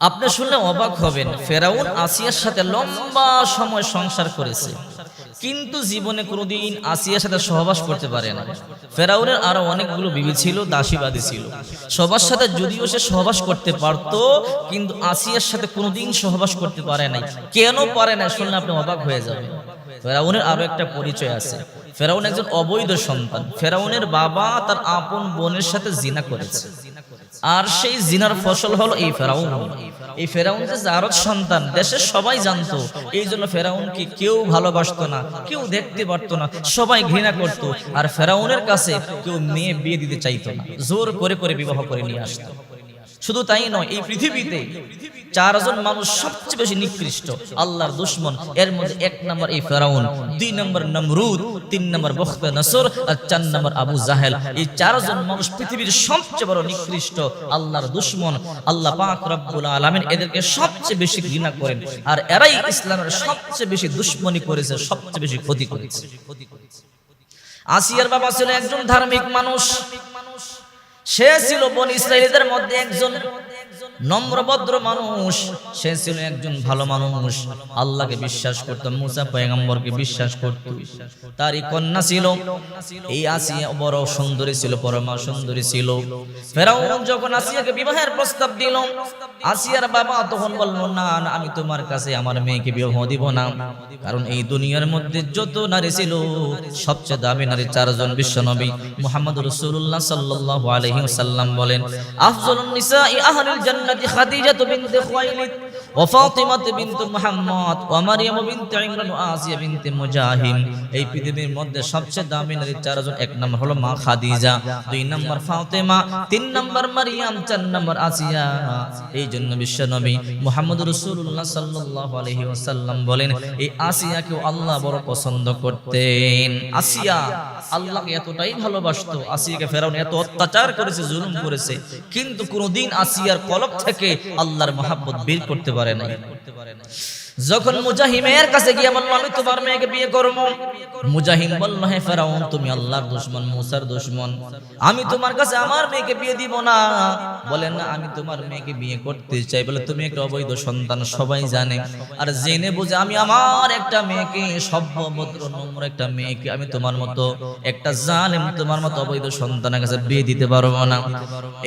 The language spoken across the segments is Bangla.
আপনি শুনলে অবাক হবেন, ফেরাউন আসিয়ার সাথে লম্বা সময় সংসার করেছে, কিন্তু জীবনে কোনোদিন আসিয়ার সাথে সহবাস করতে পারে না। ফেরাউনের আরো অনেকগুলো বিবি ছিল, দাসীবাদী ছিল। সবার সাথে যদিও সে সহবাস করতে পারত, কিন্তু আসিয়ার সাথে কোনোদিন সহবাস করতে পারে নাই। কেন পারে না শুনলে আপনি অবাক হয়ে যাবেন। ফেরাউনের আরো একটা পরিচয় আছে। ফেরাউন একজন অবৈধ সন্তান। ফেরাউনের বাবা তার আপন বোনের সাথে জিনা করেছে, আর সেই জিনার ফসল হলো এই ফেরাউন। এই ফেরাউন যে জারদ সন্তান, দেশের সবাই জানতো। এই জন্য ফেরাউনকে কেউ ভালোবাসতো না, কেউ দেখতে পারতো না, সবাই ঘৃণা করত। আর ফেরাউনের কাছে কেউ মেয়ে বিয়ে দিতে চাইতো না, জোর করে করে বিবাহ করে নিয়ে আসতো। শুধু তাই নয়, এই পৃথিবীতে চারজন মানুষ সবচেয়ে বেশি নিকৃষ্ট, আল্লাহর দুশমন। এর মধ্যে 1 নম্বর এই ফেরাউন, 2 নম্বর নমরুদ, 3 নম্বর বখতে নসর, আর 4 নম্বর আবু জাহেল। এই চারজন মানুষ পৃথিবীর সবচেয়ে বড় নিকৃষ্ট, আল্লাহর দুশমন। আল্লাহ পাক রব্বুল আলামিন এদেরকে সবচেয়ে বেশি ঘৃণা করেন, আর এরাই ইসলামের সবচেয়ে বেশি দুশমনী করেছে, সবচেয়ে বেশি ক্ষতি করেছে। আসিয়ার বাবা ছিল একজন ধার্মিক মানুষ। সে ছিল বনি ইসরাঈলীদের মধ্যে একজন নম্রভদ্র মানুষ। সে ছিল একজন ভালো মানুষ, আল্লাহকে বিশ্বাস করত, মুসা পয়গম্বরকে বিশ্বাস করত। তারই কন্যা ছিল এই আসিয়া, বড় সুন্দরী ছিল, পরমা সুন্দরী ছিল। ফেরাউন যখন আসিয়াকে বিবাহের প্রস্তাব দিল, আসিয়ার বাবা তখন বলল, না না, আমি তোমার কাছে আমার মেয়েকে বিবাহ দিব না। কারণ এই দুনিয়ার মধ্যে যত নারী ছিল, সবচেয়ে দামি নারী 4 জন বিশ্বনবী মুহাম্মদ রাসূলুল্লাহ সাল্লাল্লাহু আলাইহি ওয়াসাল্লাম বলেন, আফজালুন নিসাই আহলিল জান্নাতি খাদিজা বিনতে খুয়াইলিদ ওয়া ফাতিমা বিনতে মুহাম্মদ ওয়া মারইয়াম বিনতে ইমরান ওয়া আসিয়া বিনতে মুজাহিম। এই পৃথিবীর মধ্যে সবচেয়ে দামি নারী 4 জন। 1 নম্বর হলো মা খাদিজা, 2 নম্বর ফাতিমা, 3 নম্বর মারইয়াম, 4 নম্বর আসিয়া। এই জন্য বিশ্বনবী মুহাম্মদ রাসূলুল্লাহ সাল্লাল্লাহু আলাইহি ওয়াসাল্লাম বলেন, এই আসিয়াকে আল্লাহ বড় পছন্দ করতেন। আসিয়া আল্লাহকে এতটাই ভালোবাসতো, আসিয়াকে ফেরাউন এত অত্যাচার করেছে, জুলুম করেছে, কিন্তু কোনদিন আসিয়ার কলব থেকে আল্লাহর মহব্বত বের করতে পারে নাই। যখন মুজাহিমের কাছে গিয়ে বলল, আমি তোমার মেয়েকে বিয়ে করব, মুজাহিম বলল, হে ফেরাউন, তুমি আল্লাহর দুশমন, মুসার দুশমন, আমি তোমার কাছে আমার মেয়েকে বিয়ে দিব না। বলেন না, আমি তোমার মেয়েকে বিয়ে করতে চাই। বলে, তুমি একটা অবৈধ সন্তান, সবাই জানে। আর জেনে বুঝে আমি আমার একটা মেয়েকে, সভ্য ভদ্র নম্র একটা মেয়েকে, আমি তোমার মতো একটা জালেম, তোমার মতো অবৈধ সন্তানের কাছে বিয়ে দিতে পারবো না।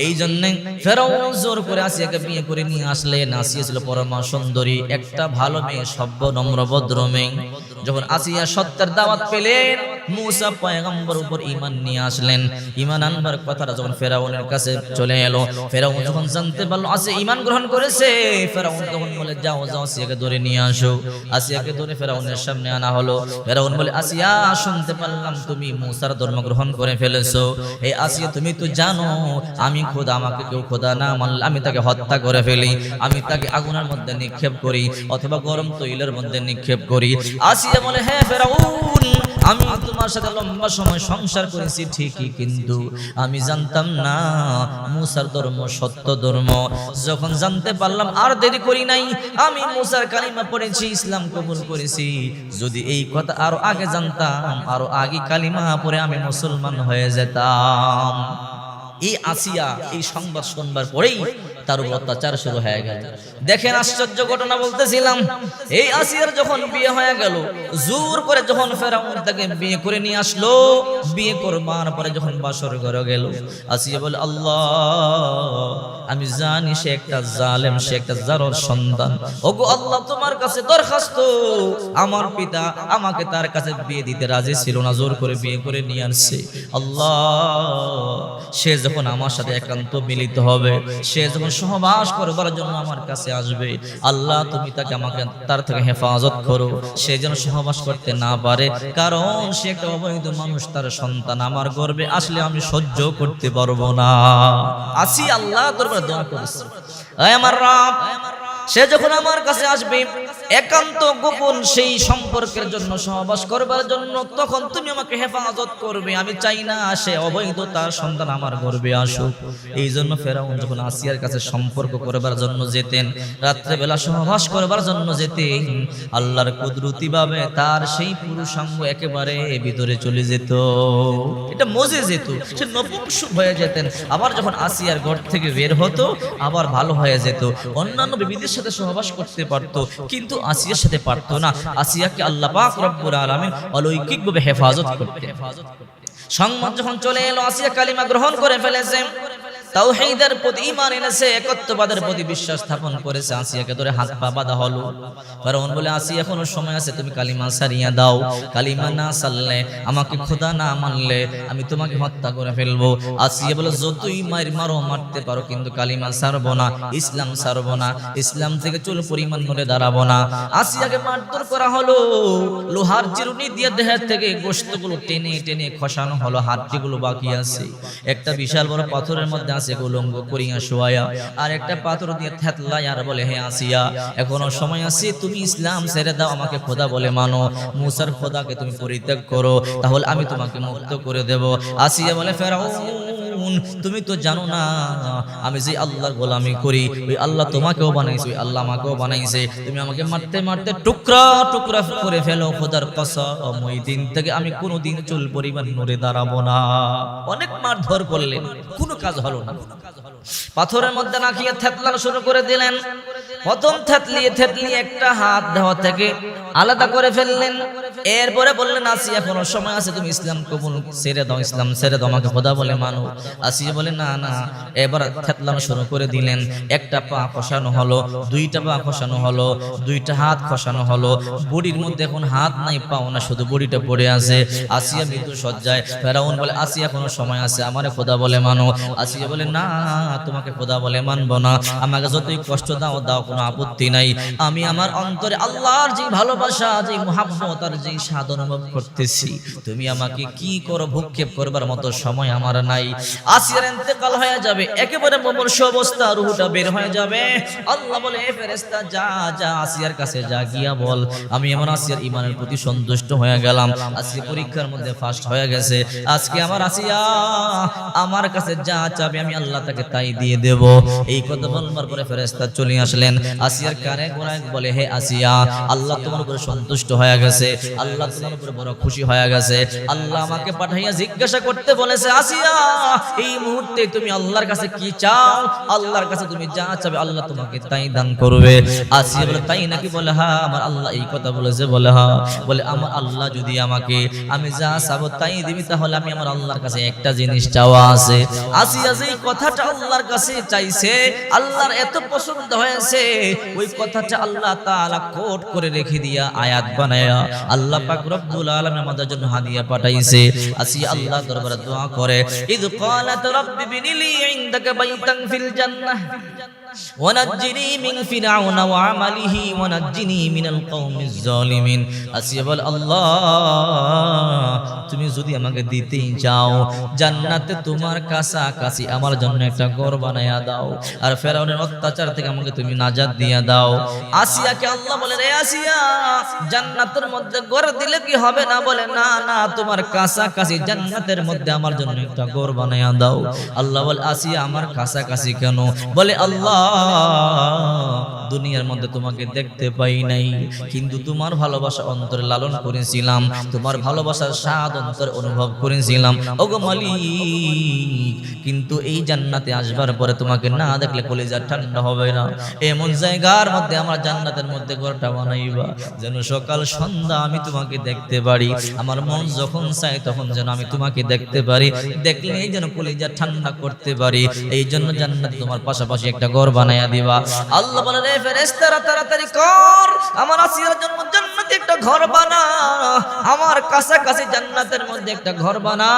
এই জন্য ফেরাউন জোর করে আসিয়াকে বিয়ে করে নিয়ে আসলেন। আসিয়া ছিল পরমা সুন্দরী, একটা ভালো মেয়ে, সভ্য নম্র ভদ্র মেয়ে। যখন আসিয়া সত্যের দাওয়াত পেলেন, মুসা পয়গম্বর উপর ঈমান নিয়ে আসলেন। ঈমান আনবার কথাটা যখন ফেরাউনের কাছে চলে এলো, ফেরাউন যখন জানতে পারলো আসিয়া ঈমান গ্রহণ করেছে, ফেরাউন তখন বলে, যাও যাও, আসিয়াকে ধরে নিয়ে আসো। আসিয়াকে ধরে ফেরাউনের সামনে আনা হলো। ফেরাউন বলে, আসিয়া, শুনতে পারলাম তুমি মুসার ধর্ম গ্রহণ করে ফেলেছো। এই আসিয়া, তুমি তো জানো আমি খোদা, আমাকে কেউ খোদা না মানলে আমি তাকে হত্যা করে ফেলি, আমি তাকে আগুনের মধ্যে নিক্ষেপ করি অথবা গরম তৈলের মধ্যে নিক্ষেপ করি। আসিয়া বলে, হ্যাঁ ফেরাউন, আমি তোমার সাথে লম্বা সময় সংসার করেছি ঠিকই, কিন্তু আমি জানতাম না মুসার ধর্ম সত্য ধর্ম। যখন জানতে পারলাম, আর দেরি করি নাই, আমি মুসার কালিমা পড়েছি, ইসলাম কবুল করেছি। যদি এই কথা আরো আগে জানতাম, আরো আগে কালিমা পড়ে আমি মুসলমান হয়ে যেতাম। এই আসিয়া এই সংবাদ শুনবার পরেই তার উপর অত্যাচার শুরু হয়ে গেল। দেখেন আশ্চর্য ঘটনা বলতেছিলাম, এই আসিয়ার যখন বিয়ে হয়ে গেল, জোর করে যখন ফেরাউন তাকে বিয়ে করে নিয়ে আসলো, বিয়ে করবার পরে যখন বাসর ঘরে গেল, আসিয়া বলে, আল্লাহ, আমি জানি সে একটা জালেম, সে একটা জারর সন্তান। ওগো আল্লাহ, তোমার কাছে দরখাস্ত, আমার পিতা আমাকে তার কাছে বিয়ে দিতে রাজি ছিল না, জোর করে বিয়ে করে নিয়ে আসছে। আল্লাহ, সে যখন আমার সাথে একান্ত মিলিত হবে, সে যখন সহবাস করবার জন্য আমার কাছে আসবে, আল্লাহ তুমি তাকে, আমাকে তার থেকে হেফাজত করো, সে যেন সহবাস করতে না পারে, কারণ সে একটা অবৈধ মানুষ, তার সন্তান আমার গর্ভে আসলে আমি সহ্য করতে পারবো না। আসি আল্লাহ দরবারে দোয়া করেছে, হে আমার রব, সে যখন আমার কাছে আসবে একান্ত গোপন সেই সম্পর্কের জন্য, সহবাস করবার জন্য, তখন তুমি আমাকে হেফাজত করবে। আমি চাই না সে অবৈধ তার সন্তান আমার গর্ভে আসুক। এই জন্য ফেরাউন যখন আসিয়ার কাছে সম্পর্ক করবার জন্য যেতেন, রাত্রেবেলা সহবাস করবার জন্য যেতেন, আল্লাহর কুদরতি ভাবে তার সেই পুরুষাঙ্গ একেবারে ভিতরে চলে যেত। এটা মজে যেত, সে নপুংসক হয়ে যেতেন। আবার যখন আসিয়ার ঘর থেকে বের হতো আবার ভালো হয়ে যেত। অন্যান্য বিবিদের সাথে সহবাস করতে পারত, কিন্তু আসিয়ার সাথে পারতো না। আসিয়াকে আল্লাহ পাক রব্বুল আলামিন অলৌকিকভাবে হেফাজত করতেন। সংবাদ যখন চলে এলো আসিয়া কালিমা গ্রহণ করে ফেলেছে, তাওহীদের প্রতি ঈমান এনেছে, একত্ববাদের প্রতি বিশ্বাস স্থাপন করেছে, আসিয়াকে ধরে হাত পা বাঁধা হলো। ফেরাউন বলে, আসিয়া এখনো সময় আছে, তুমি কালিমা সারিয়া দাও। কালিমা না সারলে, আমাকে খোদা না মানলে আমি তোমাকে হত্যা করে ফেলবো। আসিয়া বলে, যতই মারো মারতে পারো, কিন্তু কালিমা সারবো না, ইসলাম সারবো না, ইসলাম থেকে চুল পরিমাণ নড়ে দাঁড়াবো না। আসিয়াকে মারধর করা হলো, লোহার চিরুনি দিয়ে দেহের থেকে গোশতগুলো টেনে টেনে খসানো হলো, হাড্ডিগুলো বাকি আছে। একটা বিশাল বড় পাথরের মধ্যে আসিয়াকে উলঙ্গ করিয়া শোয়ায়া আর একটা পাথর দিয়ে থেতলাই আর বলে, হে আসিয়া, এখনো সময় আছে, তুমি ইসলাম ছেড়ে দাও, আমাকে খোদা বলে মানো, মুসার খোদাকে তুমি পরিত্যাগ করো, তাহলে আমি তোমাকে মুক্ত করে দেব। আসিয়া বলে, ফেরাউন, তুমি তো জানো না আমি যে আল্লাহর গোলামি করি, ওই আল্লাহ তোমাকেও বানাইছে, ওই আল্লাহ আমাকেও বানাইছে। তুমি আমাকে মারতে মারতে টুকরা টুকরা করে ফেলো, খোদার কসম ওই দিন থেকে আমি কোনোদিন চুল পরিমাণ নড়ে দাঁড়াবো না। অনেক মারধর করলেন, কোনো কাজ হলো না। পাথরের মধ্যে রাখিয়ে থেতলানো শুরু করে দিলেন। প্রথম থেতলিয়ে থেতলিয়ে একটা হাত দেওয়া থেকে আলাদা করে ফেললেন। এরপরে বললেন, আসিয়া এখনো সময় আছে, তুমি ইসলাম কবুল ছেড়ে দাও, ইসলাম ছেড়ে দাও, আমাকে খোদা বলে মানো। আসিয়া বলে, না না। এবার থেতলানো শুরু করে দিলেন। একটা পা খসানো হলো, দুইটা পা খসানো হলো, দুইটা হাত খসানো হলো। বডির মধ্যে এখন হাত নাই, পাও না, শুধু বডিটা পড়ে আছে। আসিয়া মৃত্যু সজ্জায়। ফেরাউন বলে, আসিয়া এখনো সময় আছে, আমারে খোদা বলে মানো। আসিয়া বলে, না, তোমাকে খোদা বলে মানবো না, আমাকে যতই কষ্ট দাও দাও, কোনো আপত্তি নাই। আমি আমার অন্তরে আল্লাহর যে ভালোবাসা, যে মুহাব্বত আর যে স্বাদ অনুভব করতেছি, তুমি আমাকে কি করো, ভূক্ষেপ করবার মতো সময় আমার নাই। আসিয়ার ইন্তেকাল হয়ে যাবে, একেবারে মুমূর্ষ অবস্থা, রূহটা বের হয়ে যাবে। আল্লাহ বলে, ফেরেশতা যা যা আসিয়ার কাছে যা গিয়া বল, আমি এমন আসিয়ার ঈমানের প্রতি সন্তুষ্ট হয়ে গেলাম। আসিয়া পরীক্ষার মধ্যে ফার্স্ট হয়ে গেছে। আজকে আমার আসিয়া আমার কাছে যা চাবে আমি আল্লাহ তাকে তাই দিয়ে দেব। এই কথা বলবার পরে ফেরেশতা চলে আসলেন। আসিয়ার কানে গোড়ায় বলে, হে আসিয়া, আল্লাহ তোমার উপরে সন্তুষ্ট হয়ে গেছে, আল্লাহ তোমার উপরে বড় খুশি হয়ে গেছে। আল্লাহ আমাকে পাঠাইয়া জিজ্ঞাসা করতে বলেছে, আসিয়া এই মুহূর্তে তুমি আল্লাহর কাছে কি চাও? আল্লাহর কাছে তুমি যা চাবে আল্লাহ তোমাকে তাই দান করবে। আসিয়া বলে, তাই নাকি? বলে, হ্যাঁ, আমার আল্লাহ এই কথা বলেছে। বলে, হ্যাঁ। বলে, আমার আল্লাহ যদি আমাকে আমি যা চাবো তাই দিবি, তাহলে আমি আমার আল্লাহর কাছে একটা জিনিস চাওয়া আছে। আসিয়া যেই কথাটা আল্লাহর কাছে চাইছে, আল্লাহর এত পছন্দ হয়েছে, ওই কথাটা আল্লাহ তাআলা কোট করে রেখে দিয়া আয়াত বানায়া আল্লাহ পাক রব্বুল আলামিন আমাদের জন্য হাদিয়া পাঠাইছে। আসিয়া আল্লাহ দরবারে দোয়া করে, ইদ ক্বালাত রাব্বি বিনিলি ইনদাকা বাইতান ফিল জান্নাহ ওয়ানাজ্জিনি মিন ফিরআউনা ওয়া আমালিহি ওয়ানাজ্জিনি মিনাল কওমিজ জালিমিন। আসিয়া বলে, আল্লাহ তুমি যদি আমাকে দিতেই চাও, জান্নাতে তোমার কাছাকাছি আমার জন্য একটা ঘর বানায়া দাও, আর ফেরাউনের অত্যাচার থেকে আমাকে তুমি নাজাত দিয়া দাও। আসিয়াকে আল্লাহ বলে, রে আসিয়া, জান্নাতের মধ্যে ঘর দিলে কি হবে না? বলে, না না, তোমার কাছাকাছি জান্নাতের মধ্যে আমার জন্য একটা ঘর বানায়া দাও। আল্লাহ বলে, আসিয়া আমার কাছাকাছি কেন? বলে, আল্লাহ দুনিয়ার মধ্যে তোমাকে দেখতে পাই নাই, কিন্তু তোমার ভালোবাসা অন্তরে লালন করেছিলাম, তোমার ভালোবাসার স্বাদ অন্তরে অনুভব করেছিলাম, ওগো মালিক। কিন্তু এই জান্নাতে আসবার পরে তোমাকে না দেখলে কলিজা ঠান্ডা হবে না। এমন জায়গার মধ্যে আমার জান্নাতের মধ্যে ঘরটা বানাইবা, যেন সকাল সন্ধ্যা আমি তোমাকে দেখতে পারি। আমার মন যখন চায় তখন যেন আমি তোমাকে দেখতে পারি, দেখলেই যেন কলিজা ঠান্ডা করতে পারি। এই জন্য জান্নাতে তোমার পাশাপাশি একটা ঘর বানায়া দিবা। আল্লাহ বলে, রে ফেরেশতারা তাড়াতাড়ি কর, আমার আসিয়ার জন্য জান্নাতে একটা ঘর বানা, আমার কাছাকাছি জান্নাতের মধ্যে একটা ঘর বানা।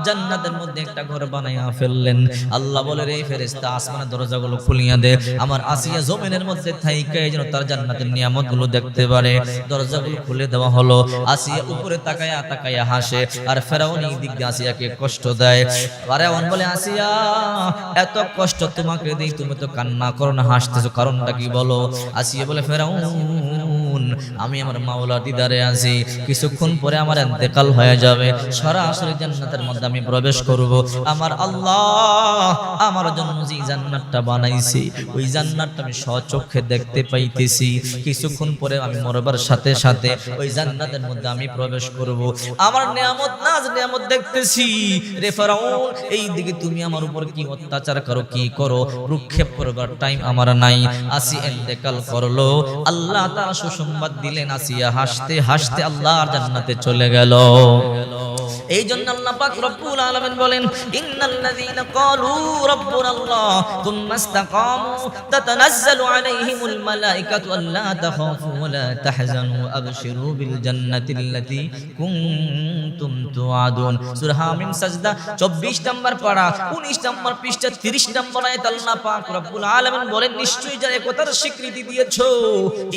জান্নাতের মধ্যে একটা ঘর বানাইয়া ফেললেন। আল্লাহ বলে, রে ফেরেশতা আসমানের দরজাগুলো খুলিয়া দে, আমার আসিয়া জমিনের মধ্যে থাইকা যেন তার জান্নাতের নিয়ামতগুলো দেখতে পারে। দরজাগুলো খুলে দেওয়া হলো। আসিয়া উপরে তাকায়া তাকায়া হাসে, আর ফেরাউন এই দিক দিয়ে আসিয়াকে কষ্ট দেয়। ফেরাউন বলে, আসিয়া এত কষ্ট তোমাকে দেই, তুমি তো কান্না করো না, হাসতেছো, কারণটা কি বলো? হলো। আসিয়া বলে ফেরাউন আমি আমার মাওলার দিদারে আছি, কিছুক্ষণ পরে আমার ইন্তেকাল হয়ে যাবে, সরাসরি জান্নাতের মধ্যে আমি প্রবেশ করব। আমার আল্লাহ আমার জন্য যে জান্নাতটা বানাইছে ওই জান্নাতটা আমি স্বচক্ষে দেখতে পাইতেছি, কিছুক্ষণ পরে আমি মরবার সাথে সাথে ওই জান্নাতের মধ্যে আমি প্রবেশ করব। আমার নিয়ামত নাজ নিয়ামত দেখতেছি রে ফেরাউন, এই দিকে তুমি আমার উপর কি অত্যাচার করো, কি করো, প্রক্ষেপ করবার টাইম আমার নাই। আসি ইন্তেকাল করলো, আল্লাহ তাআলা সুসংবাদ দিলেন, আসিয়া হাসতে হাসতে আল্লাহর জান্নাতে চলে গেল। এই জন্য আল্লাহ পাক রব্বুল আলামিন বলেন ইন্নাল্লাযীনা ক্বালু রাব্বুনাল্লাহ তুম্মা ইসতাকামু তাতানাজ্জালু আলাইহিমুল মালায়েকাতু আল্লা তাখাফু ওয়া লা তাহজানু আবশিরু বিল জান্নাতিল্লাতী কুনতুম তুআদুন। সূরা হামিম সাজদা 24 নম্বর পারা 19 নম্বর পৃষ্ঠা 30 নম্বর আয়াত আল্লাহ পাক রব্বুল আলামিন বলেন নিশ্চয়ই যারা একতার স্বীকৃতি দিয়েছো,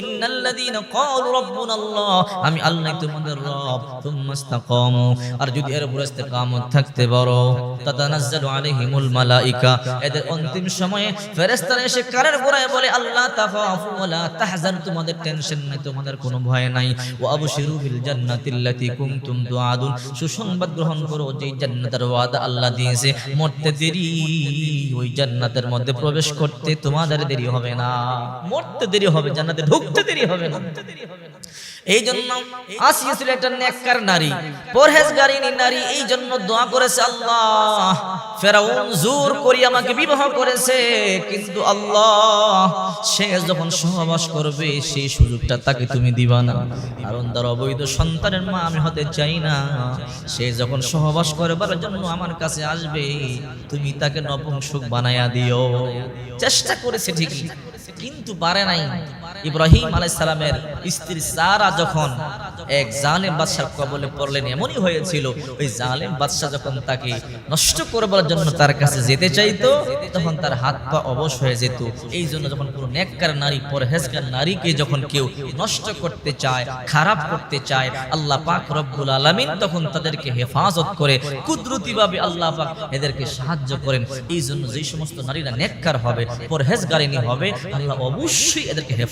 ইন্নাল্লাযীনা ক্বালু রাব্বুনাল্লাহ আমি আল্লাহ তোমাদের রব, তুম্মা ইসতাকামু আর যদি এর উপর ইস্তেকামত থাকতে পারো, তাতানাজ্জালু আলাইহিমুল মালায়েকা এদের অন্তিম সময়ে ফেরেশতারা এসে কানের গোড়ায় বলে আল্লাহ তাখাফু ওয়া লা তাহজানু তোমাদের টেনশন নাই, তোমাদের কোনো ভয় নাই, ওয়া আবশিরু বিল জান্নাতিল্লাতী কুনতুম তুআদুন সুসংবাদ গ্রহণ করো যেই জান্নাতের ওয়াদা আল্লাহ দিয়েছে, মরতে দেরি ওই জান্নাতের মধ্যে প্রবেশ করতে তোমাদের দেরি হবে না, মরতে দেরি হবে, জান্নাতে ঢুকতে দেরি হবে না। এই জন্য আসিয়া ছিল একটা নেককার নারী, পরহেজগারিনী নারী, এই জন্য দোয়া করেছে আল্লাহ ফেরাউন জোর করি আমাকে বিবাহ করেছে, কিন্তু আল্লাহ সে যখন সহবাস করবে সেই সুযোগটা তাকে তুমি দিবা না, কারণ তার অবৈধ সন্তানের মা আমি হতে চাই না। সে যখন সহবাস করবার জন্য আমার কাছে আসবে তুমি তাকে নপুংসক বানায়া দিও। চেষ্টা করেছে ঠিকই, কিন্তু পারে নাই। ইব্রাহিম আলাইহিস সালামের স্ত্রী সারা যখন এক জালেম বাদশার কবলে পড়লেন, এমনই হয়েছিল ওই জালেম বাদশা যখন তাকে নষ্ট করবার জন্য তার কাছে যেতে চাইতো তখন তার হাত পা অবশ হয়ে যেত। এই জন্য যখন কোনো নেককার নারী পরহেজগার নারীকে যখন কেউ নষ্ট করতে চায়, খারাপ করতে চায়, আল্লাহ পাক রব্বুল আলামিন তখন তাদেরকে হেফাজত করে কুদরতিভাবে আল্লাহ পাক এদেরকে সাহায্য করেন। এই জন্য যেই সমস্ত নারীরা নেককার হবে, পরহেজগারিনী হবে, আল্লাহ অবশ্যই এদেরকে